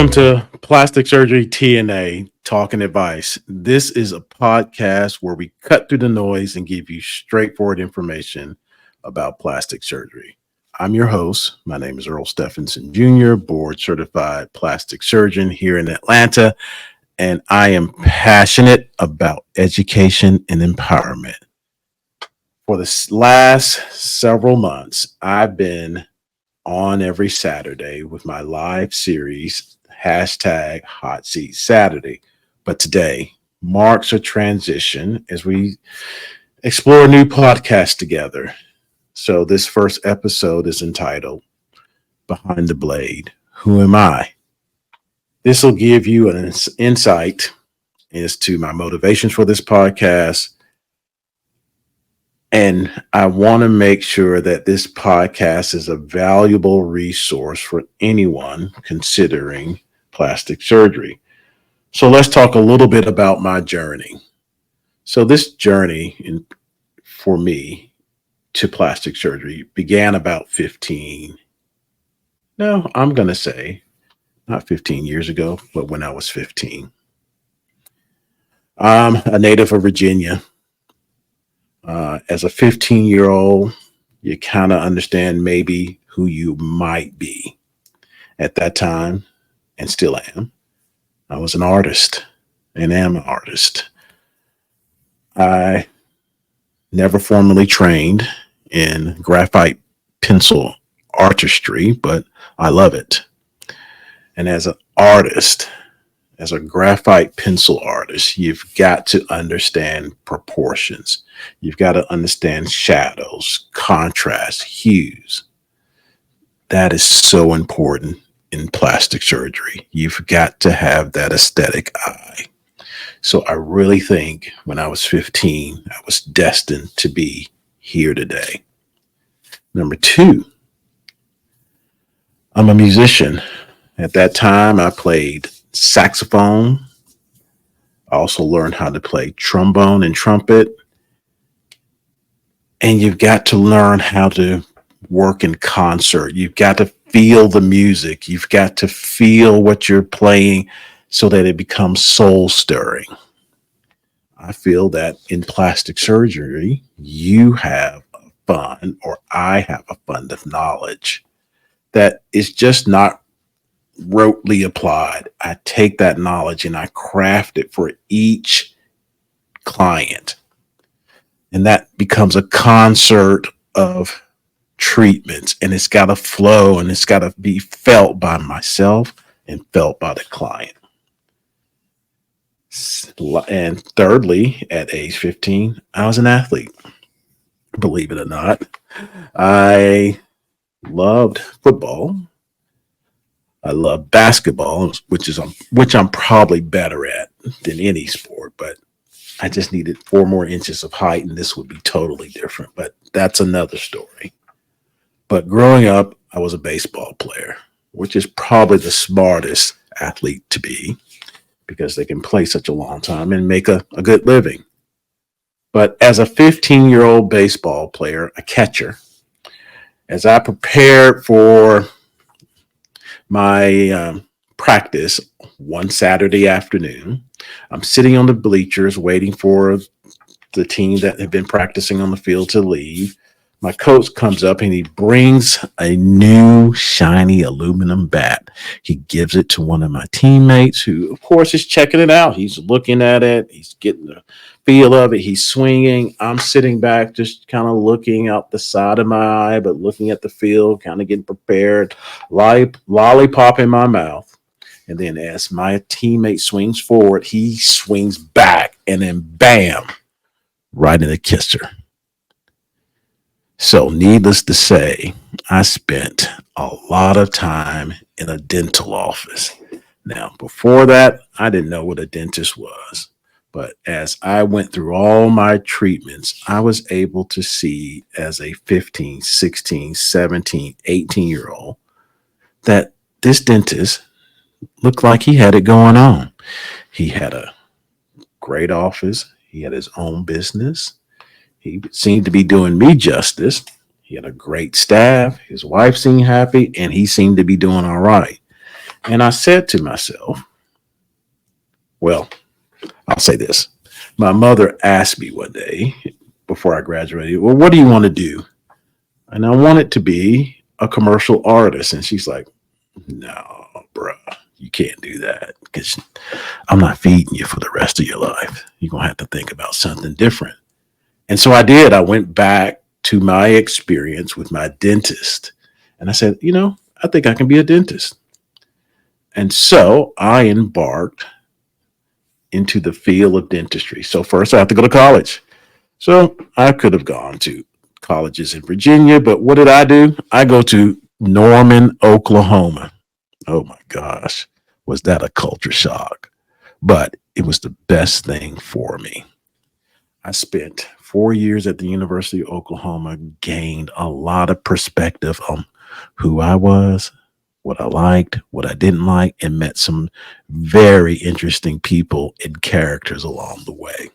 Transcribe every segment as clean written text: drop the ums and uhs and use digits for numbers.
Welcome to Plastic Surgery TNA Talking Advice. This is a podcast where we cut through the noise and give you straightforward information about plastic surgery. I'm your host. My name is Earl Stephenson Jr., board certified plastic surgeon here in Atlanta, and I am passionate about education and empowerment. For the last several months, I've been on every Saturday with my live series, hashtag Hot Seat Saturday. But today marks a transition as we explore a new podcast together. So this first episode is entitled Behind the Blade, Who Am I? This will give you an insight as to my motivations for this podcast. And I want to make sure that this podcast is a valuable resource for anyone considering plastic surgery. So let's talk a little bit about my journey. So this journey for me to plastic surgery began about 15. No, I'm going to say not 15 years ago, but when I was 15. I'm a native of Virginia. As a 15-year-old, you kind of understand maybe who you might be at that time, and still am. I was an artist and am an artist. I never formally trained in graphite pencil artistry, but I love it. And as an artist, as a graphite pencil artist, you've got to understand proportions. You've got to understand shadows, contrast, hues. That is so important in plastic surgery. You've got to have that aesthetic eye. So I really think when I was 15, I was destined to be here today. Number two, I'm a musician. At that time, I played saxophone. I also learned how to play trombone and trumpet. And you've got to learn how to work in concert. You've got to feel the music. You've got to feel what you're playing so that it becomes soul stirring. I feel that in plastic surgery, you have a fund, or I have a fund of knowledge that is just not rotely applied. I take that knowledge and I craft it for each client. And that becomes a concert of treatments, and it's got to flow, and it's got to be felt by myself and felt by the client. And thirdly, at age 15, I was an athlete. Believe it or not, I loved football. I love basketball, which I'm probably better at than any sport, but I just needed 4 more inches of height, and this would be totally different, but that's another story. But growing up, I was a baseball player, which is probably the smartest athlete to be because they can play such a long time and make a good living. But as a 15-year-old baseball player, a catcher, as I prepared for my practice one Saturday afternoon, I'm sitting on the bleachers waiting for the team that had been practicing on the field to leave. My coach comes up and he brings a new shiny aluminum bat. He gives it to one of my teammates who, of course, is checking it out. He's looking at it. He's getting the feel of it. He's swinging. I'm sitting back, just kind of looking out the side of my eye, but looking at the field, kind of getting prepared, lollipop in my mouth. And then as my teammate swings forward, he swings back, and then bam, right in the kisser. So needless to say, I spent a lot of time in a dental office. Now, before that, I didn't know what a dentist was. But as I went through all my treatments, I was able to see as a 15, 16, 17, 18-year-old that this dentist looked like he had it going on. He had a great office. He had his own business. He seemed to be doing me justice. He had a great staff. His wife seemed happy, and he seemed to be doing all right. And I said to myself, well, I'll say this. My mother asked me one day before I graduated, well, what do you want to do? And I wanted to be a commercial artist. And she's like, no, bruh, you can't do that because I'm not feeding you for the rest of your life. You're going to have to think about something different. And so I did. I went back to my experience with my dentist. And I said, I think I can be a dentist. And so I embarked into the field of dentistry. So first I have to go to college. So I could have gone to colleges in Virginia, but what did I do? I go to Norman, Oklahoma. Oh my gosh, was that a culture shock? But it was the best thing for me. I spent 4 years at the University of Oklahoma, gained a lot of perspective on who I was, what I liked, what I didn't like, and met some very interesting people and characters along the way.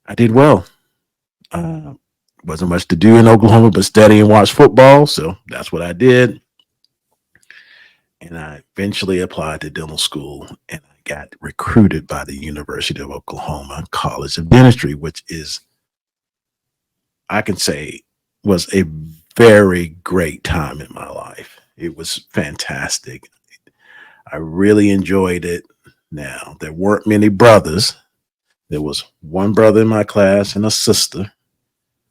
I did well. Uh, wasn't much to do in Oklahoma but study and watch football, so that's what I did. And I eventually applied to dental school and I got recruited by the University of Oklahoma College of Dentistry, which is, I can say, was a very great time in my life. It was fantastic. I really enjoyed it. Now, there weren't many brothers. There was one brother in my class and a sister,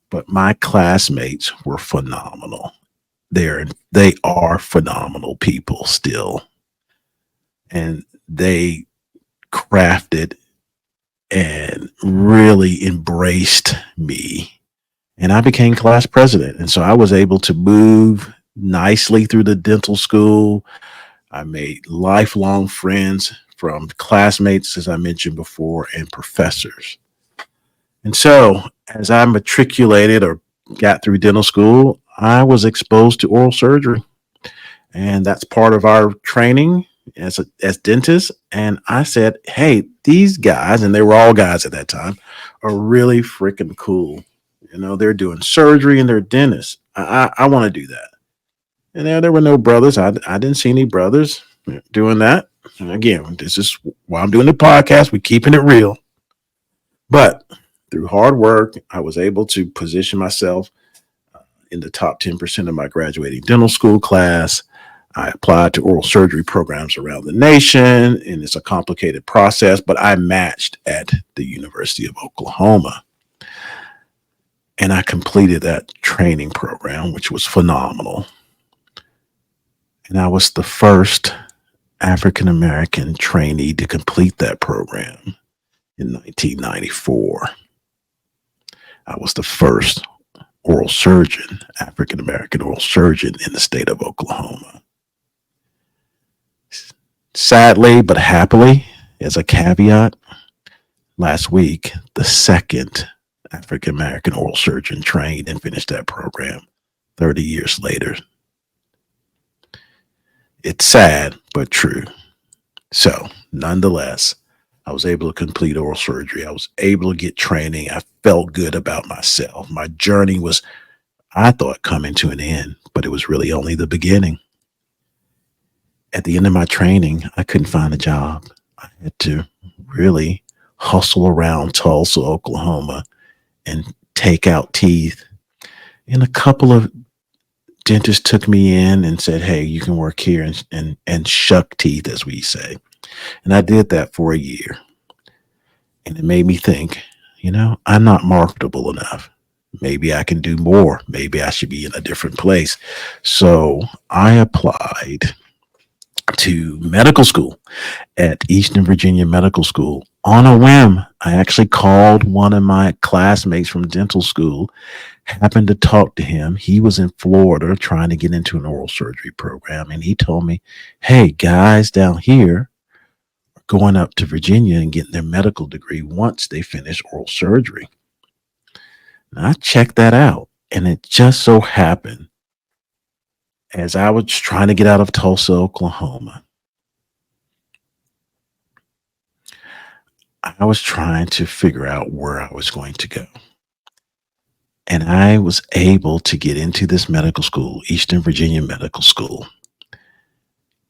but my classmates were phenomenal. They are phenomenal people still. And they crafted and really embraced me. And I became class president. And so I was able to move nicely through the dental school. I made lifelong friends from classmates, as I mentioned before, and professors. And so as I matriculated or got through dental school, I was exposed to oral surgery. And that's part of our training as dentists. And I said, hey, these guys, and they were all guys at that time, are really freaking cool. They're doing surgery and they're dentists. I want to do that. And there were no brothers. I didn't see any brothers doing that. And again, this is why I'm doing the podcast. We're keeping it real. But through hard work, I was able to position myself in the top 10% of my graduating dental school class. I applied to oral surgery programs around the nation, and it's a complicated process, but I matched at the University of Oklahoma. And I completed that training program, which was phenomenal. And I was the first African American trainee to complete that program in 1994. I was the first oral surgeon, African American oral surgeon in the state of Oklahoma. Sadly, but happily, as a caveat, last week, the second African American oral surgeon trained and finished that program 30 years later. It's sad, but true. So, nonetheless, I was able to complete oral surgery. I was able to get training. I felt good about myself. My journey was, I thought, coming to an end, but it was really only the beginning. At the end of my training, I couldn't find a job. I had to really hustle around Tulsa, Oklahoma, and take out teeth. And a couple of dentists took me in and said, hey, you can work here and shuck teeth, as we say. And I did that for a year. And it made me think, I'm not marketable enough. Maybe I can do more. Maybe I should be in a different place. So I applied to medical school at Eastern Virginia Medical School on a whim. I actually called one of my classmates from dental school, happened to talk to him. He was in Florida trying to get into an oral surgery program. And he told me, hey, guys down here are going up to Virginia and getting their medical degree once they finish oral surgery. And I checked that out. And it just so happened, as I was trying to get out of Tulsa, Oklahoma, I was trying to figure out where I was going to go. And I was able to get into this medical school, Eastern Virginia Medical School,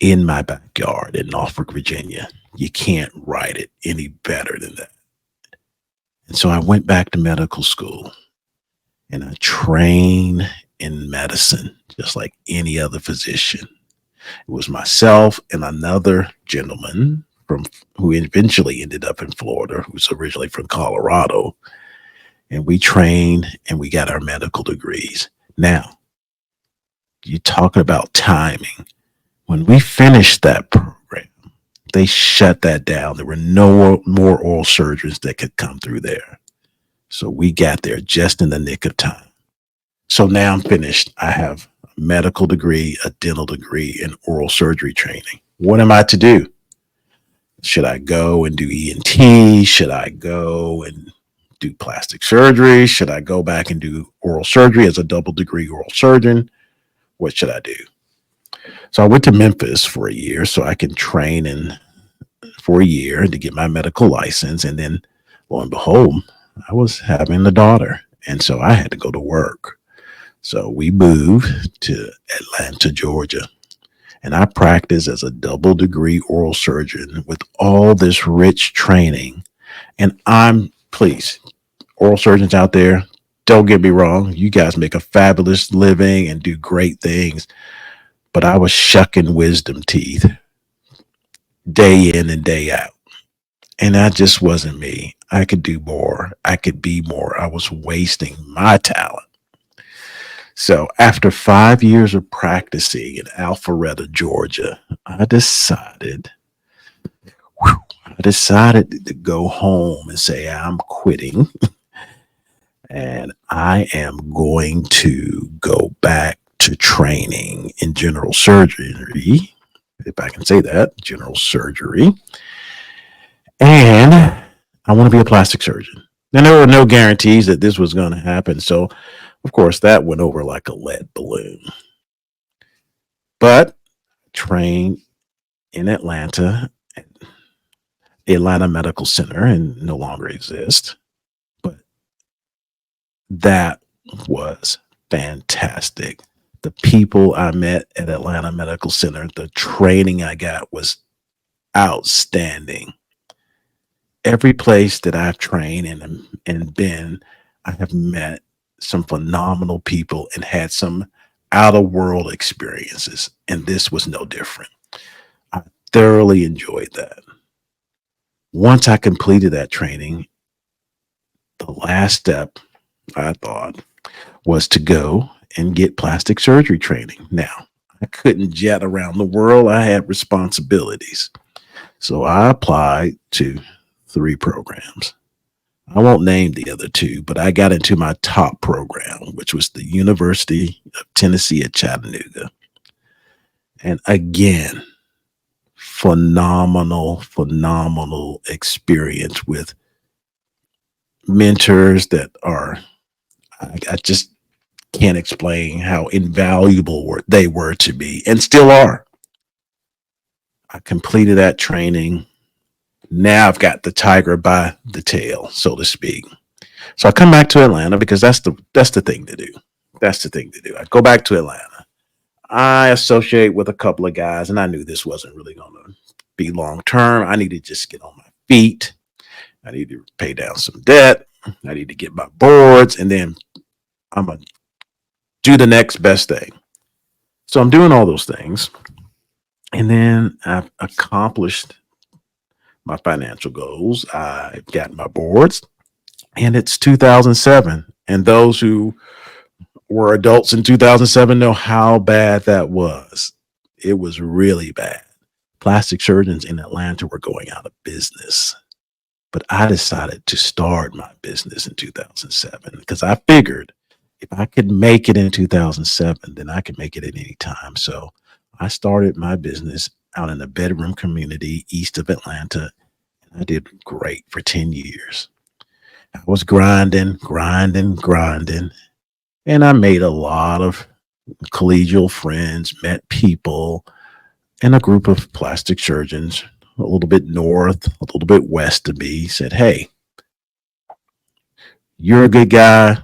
in my backyard in Norfolk, Virginia. You can't write it any better than that. And so I went back to medical school and I trained in medicine just like any other physician. It was myself and another gentleman from who eventually ended up in Florida, who's originally from Colorado. And we trained and we got our medical degrees. Now, you're talking about timing. When we finished that program, they shut that down. There were no more oral surgeons that could come through there. So we got there just in the nick of time. So now I'm finished. I have a medical degree, a dental degree, and oral surgery training. What am I to do? Should I go and do ENT? Should I go and do plastic surgery? Should I go back and do oral surgery as a double degree oral surgeon? What should I do? So I went to Memphis for a year so I can train for a year to get my medical license. And then lo and behold, I was having a daughter. And so I had to go to work. So we moved to Atlanta, Georgia. And I practiced as a double degree oral surgeon with all this rich training. And please, oral surgeons out there, don't get me wrong. You guys make a fabulous living and do great things. But I was shucking wisdom teeth day in and day out. And that just wasn't me. I could do more. I could be more. I was wasting my talent. So after 5 years of practicing in Alpharetta, Georgia, I decided to go home and say, I'm quitting. And I am going to go back to training in general surgery, if I can say that, general surgery. And I want to be a plastic surgeon. And there were no guarantees that this was going to happen. So, of course, that went over like a lead balloon. But trained in Atlanta, the Atlanta Medical Center, and no longer exists. But that was fantastic. The people I met at Atlanta Medical Center, the training I got was outstanding. Every place that I've trained and been, I have met some phenomenal people and had some out of world experiences. And this was no different. I thoroughly enjoyed that. Once I completed that training, the last step, I thought, was to go and get plastic surgery training. Now, I couldn't jet around the world. I had responsibilities. So I applied to 3 programs. I won't name the other 2, but I got into my top program, which was the University of Tennessee at Chattanooga. And again, phenomenal experience with mentors that are, I just can't explain how invaluable they were to me and still are. I completed that training. Now I've got the tiger by the tail, so to speak. So I come back to Atlanta because that's the thing to do. That's the thing to do. I go back to Atlanta. I associate with a couple of guys, and I knew this wasn't really going to be long term. I need to just get on my feet. I need to pay down some debt. I need to get my boards, and then I'm going to do the next best thing. So I'm doing all those things. And then I've accomplished my financial goals. I've gotten my boards, and it's 2007. And those who were adults in 2007 know how bad that was. It was really bad. Plastic surgeons in Atlanta were going out of business. But I decided to start my business in 2007 because I figured if I could make it in 2007, then I could make it at any time. So I started my business out in a bedroom community east of Atlanta. And I did great for 10 years. I was grinding. And I made a lot of collegial friends, met people, and a group of plastic surgeons a little bit north, a little bit west of me said, hey, you're a good guy.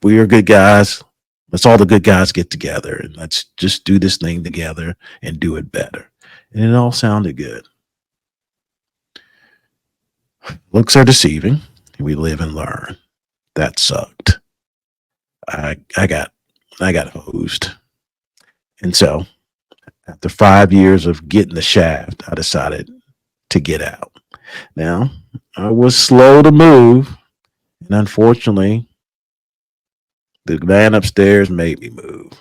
We are good guys. Let's all the good guys get together and let's just do this thing together and do it better. and it all sounded good. Looks are deceiving. We live and learn. That sucked. I I got I got hosed. And so after 5 years of getting the shaft, I decided to get out. Now, I was slow to move, and unfortunately, the man upstairs made me move.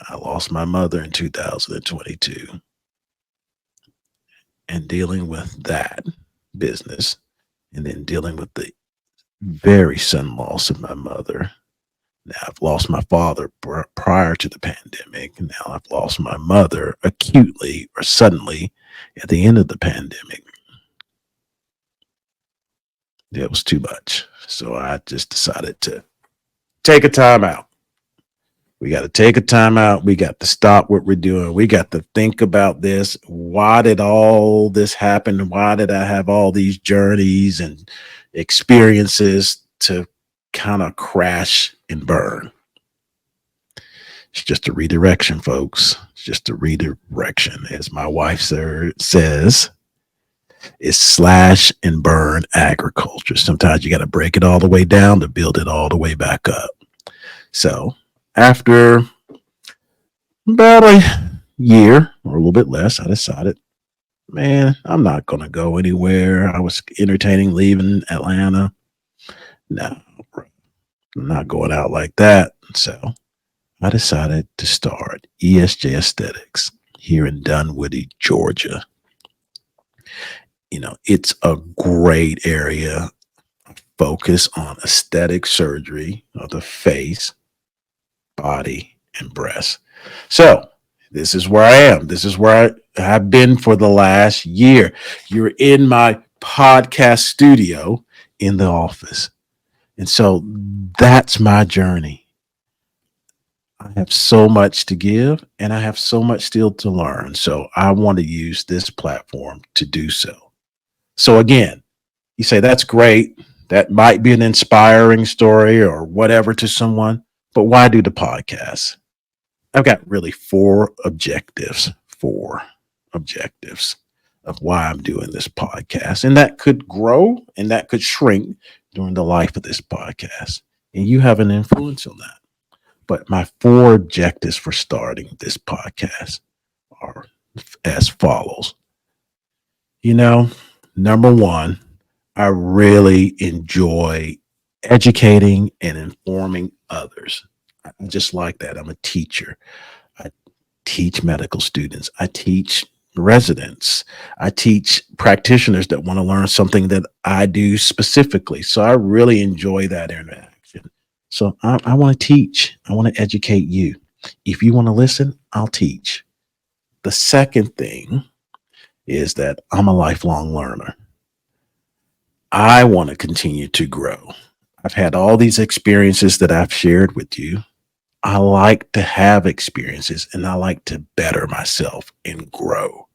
I lost my mother in 2022, and dealing with that business, and then dealing with the very sudden loss of my mother. Now, I've lost my father prior to the pandemic. And now I've lost my mother acutely or suddenly at the end of the pandemic. It was too much. So I just decided to take a time out. We got to take a time out. We got to stop what we're doing. We got to think about this. Why did all this happen? Why did I have all these journeys and experiences to kind of crash and burn? It's just a redirection, folks. It's just a redirection. As my wife says, it's slash and burn agriculture. Sometimes you got to break it all the way down to build it all the way back up. So after about a year or a little bit less, I decided, man, I'm not going to go anywhere. I was entertaining leaving Atlanta. No, I'm not going out like that. So I decided to start ESJ Aesthetics here in Dunwoody, Georgia. It's a great area. Focus on aesthetic surgery of the face, body, and breast. So this is where I am. This is where I have been for the last year. You're in my podcast studio in the office. And so that's my journey. I have so much to give and I have so much still to learn. So I want to use this platform to do so. So again, you say, that's great. That might be an inspiring story or whatever to someone, but why do the podcast? I've got really four objectives of why I'm doing this podcast. And that could grow and that could shrink during the life of this podcast. And you have an influence on that. But my four objectives for starting this podcast are as follows. Number one, I really enjoy educating and informing others. I just like that. I'm a teacher. I teach medical students. I teach residents. I teach practitioners that want to learn something that I do specifically. So I really enjoy that interaction. So I want to teach. I want to educate you. If you want to listen, I'll teach. The second thing is that I'm a lifelong learner. I want to continue to grow. I've had all these experiences that I've shared with you. I like to have experiences and I like to better myself and grow.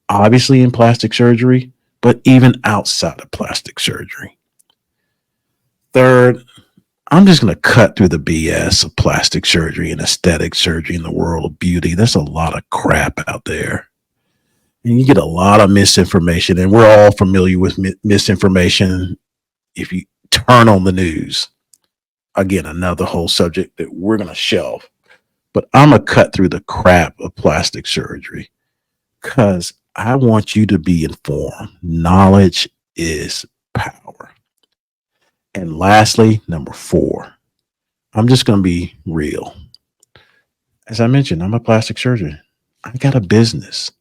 Obviously in plastic surgery, but even outside of plastic surgery. Third, I'm just going to cut through the BS of plastic surgery and aesthetic surgery in the world of beauty. There's a lot of crap out there. And you get a lot of misinformation, and we're all familiar with misinformation if you turn on the news. Again, another whole subject that we're going to shelve. But I'm going to cut through the crap of plastic surgery because I want you to be informed. Knowledge is power. And lastly, number four, I'm just going to be real. As I mentioned, I'm a plastic surgeon. I got a business.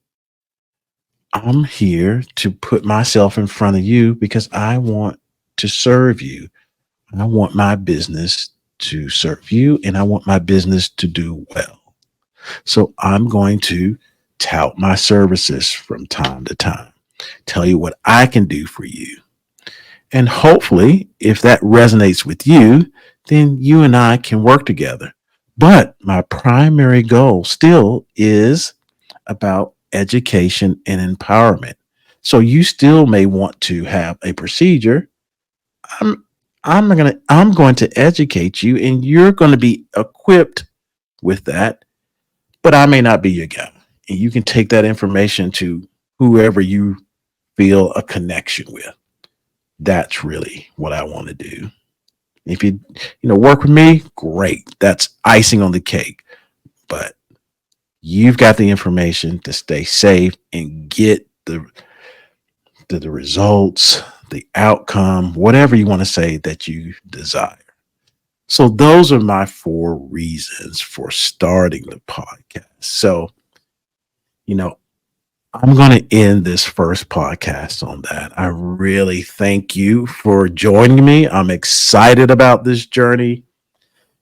I'm here to put myself in front of you because I want to serve you. I want my business to serve you and I want my business to do well. So I'm going to tout my services from time to time, tell you what I can do for you. And hopefully, if that resonates with you, then you and I can work together. But my primary goal still is about education and empowerment. So you still may want to have a procedure. I'm going to educate you and you're going to be equipped with that, but I may not be your guy. and you can take that information to whoever you feel a connection with. That's really what I want to do. If you work with me, great. That's icing on the cake. But you've got the information to stay safe and get the results, the outcome, whatever you want to say that you desire. So those are my 4 reasons for starting the podcast. So, I'm going to end this first podcast on that. I really thank you for joining me. I'm excited about this journey.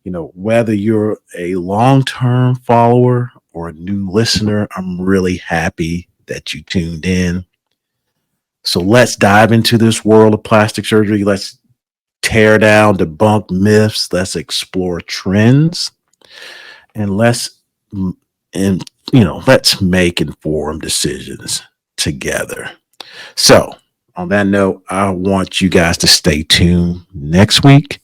Whether you're a long-term follower or a new listener, I'm really happy that you tuned in. So let's dive into this world of plastic surgery. Let's tear down, debunk myths. Let's explore trends, and let's make informed decisions together. So, on that note, I want you guys to stay tuned next week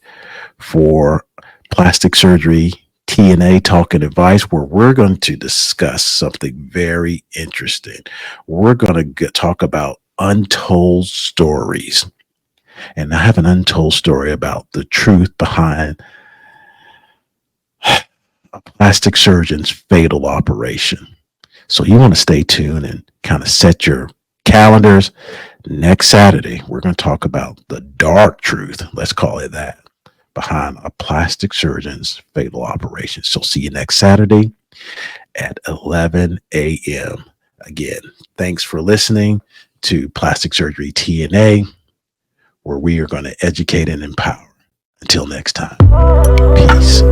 for Plastic Surgery TNA Talk and Advice, where we're going to discuss something very interesting. We're going to talk about untold stories. And I have an untold story about the truth behind a plastic surgeon's fatal operation. So you want to stay tuned and kind of set your calendars. Next Saturday, we're going to talk about the dark truth, let's call it that, behind a plastic surgeon's fatal operation. So see you next Saturday at 11 a.m. Again, thanks for listening to Plastic Surgery TNA, where we are going to educate and empower. Until next time, peace.